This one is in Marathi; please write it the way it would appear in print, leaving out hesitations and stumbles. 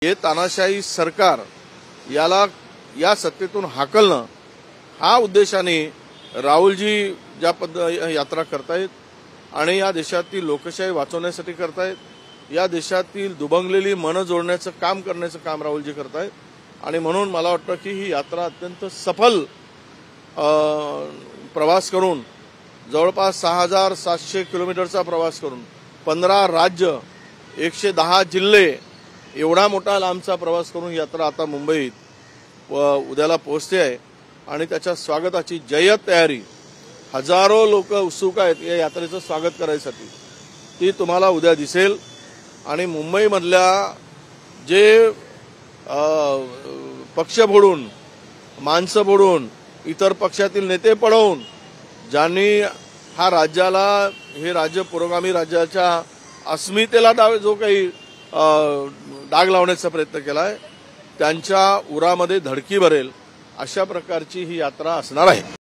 हे तानाशाही सरकार याला या सत्तेतून हाकलणं हा उद्देशाने राहुलजी ज्या यात्रा करतायत आणि या देशातील लोकशाही वाचवण्यासाठी करतायत, या देशातील दुभंगलेली मन जोडण्याचं काम करण्याचं काम राहुलजी करतायत। आणि म्हणून मला वाटतं की ही यात्रा अत्यंत सफल प्रवास करून जवळपास 6700 किलोमीटरचा प्रवास करून 15 राज्य 110 जिल्हे एवढा मोठा लांबचा प्रवास करून यात्रा आता मुंबईत उद्याला पोहोचते आहे आणि त्याच्या स्वागताची जय्यत तयारी हजारो लोक उत्सुक आहेत या यात्रेचं स्वागत करायसाठी। ती तुम्हाला उद्या दिसेल आणि मुंबईमधल्या जे पक्ष फोडून माणसं फोडून इतर पक्षातील नेते पळवून ज्यांनी हा राज्याला हे राज्य पुरोगामी राज्याच्या अस्मितेला जो काही डाग लावण्याचा प्रयत्न केलाय त्यांच्या उरामध्ये धडकी भरेल अशा प्रकारची ही यात्रा असणार आहे।